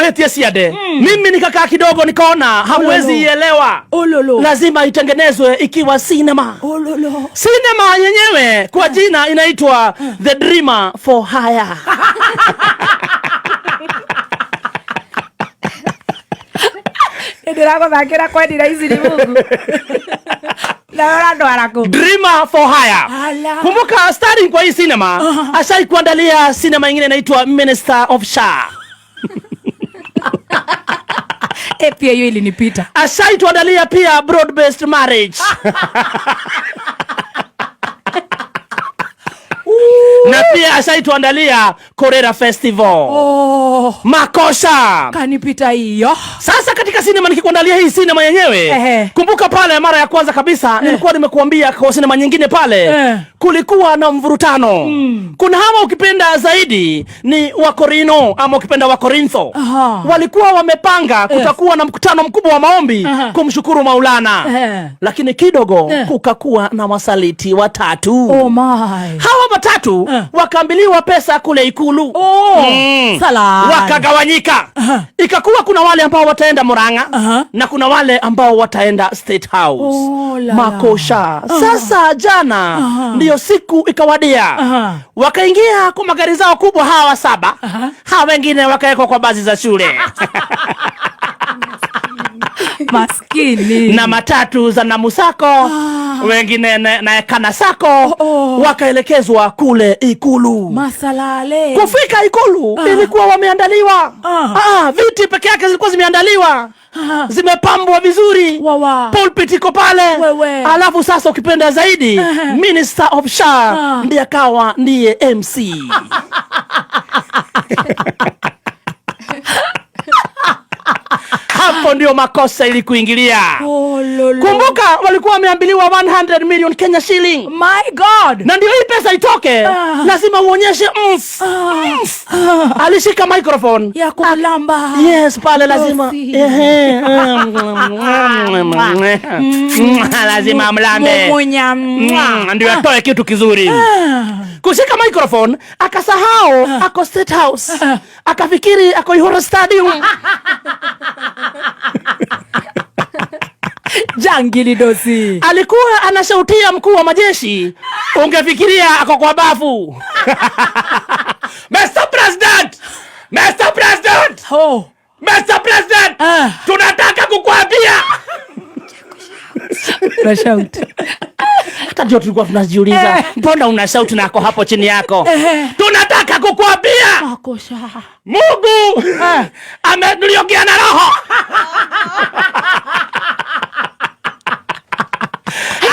Betia Siade. Mimi nikakaa kidogo nikaona hawezi ielewa. Lazima itengenezwe ikiwa cinema. Cinema yenyewe kwa jina inaitwa The Dreamer for Hire. Ndirako thakira kwendira ici ni Mungu. Dreamer for Hire. Kumbuka starring kwa hii cinema, ashai kuandalia cinema nyingine inaitwa Minister of Sha. Pia hiyo ilinipita. Ashai tuandalia pia Broad Based Marriage. Na pia ashai tuandalia Korera Festival. Makosa kanipita hiyo. Sasa katika sinema nikikuandalia hii sinema yenyewe, kumbuka pale mara ya kwanza kabisa nilikuwa nimekuambia kwa sinema nyingine pale kulikuwa na mvurutano. Kuna hawa ukipenda zaidi ni Wakorino ama ukipenda Wakorintho. Walikuwa wamepanga kutakuwa na mkutano mkubwa wa maombi kumshukuru Maulana. Lakini kidogo kukakuwa na wasaliti watatu. Hawa watatu wakaambiliwa pesa kule ikulu. Wakagawanyika. Ikakuwa kuna wale ambao wataenda Murang'a na kuna wale ambao wataenda State House. Makosha. Sasa jana ndiyo siku ikawadia. Wakaingia kwa magari zao kubwa hawa 7. Hawa wengine wakaekwa kwa basi za shule. Maskini. Na matatu za Namusako, wengine na Kanasako, wakaelekezwa kule ikulu. Masalale. Kufika ikulu ilikuwa wameandaliwa. Viti peke yake zilikuwa zimeandaliwa. Zimepambwa vizuri. Pulpit iko pale. Alafu sasa ukipenda zaidi Minister of Sha ndiye akawa ndiye MC. Hapo ndio makosa ili kuingilia. Kumbuka walikuwa wameambiliwa 100 million Kenya shilling. My God. Na ndio hii pesa itoke, lazima uonyeshe alishika microphone ya kulamba. Yes, pale lazima lazima mlambe. Ndio atoe kitu kizuri. Kushika microphone akasahau ako State House. Akafikiri ako Ihoro Stadium. Jangili dosi. Alikuwa anashautia mkuu wa majeshi, ungefikiria ako kwa bafu. Mr. President! Mr. President! Mr. President! Tunataka kukuambia. Unashout. Hata ndio tulikuwa tunajiuliza, mbona unashout na ako hapo chini yako? Tunataka kukuambia. Makosha. Mungu ameniongea na roho.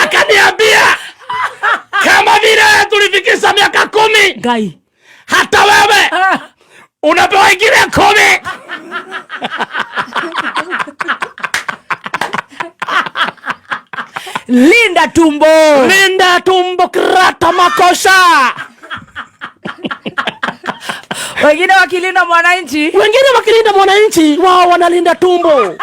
Akaniambia kama vile tulifikisha miaka 10. Gai. Hata wewe unapewa ingine 10. Linda tumbo. Linda tumbo krata makosha. Wengine wakilinda mwananchi. Wengine wakilinda mwananchi, wao wanalinda tumbo.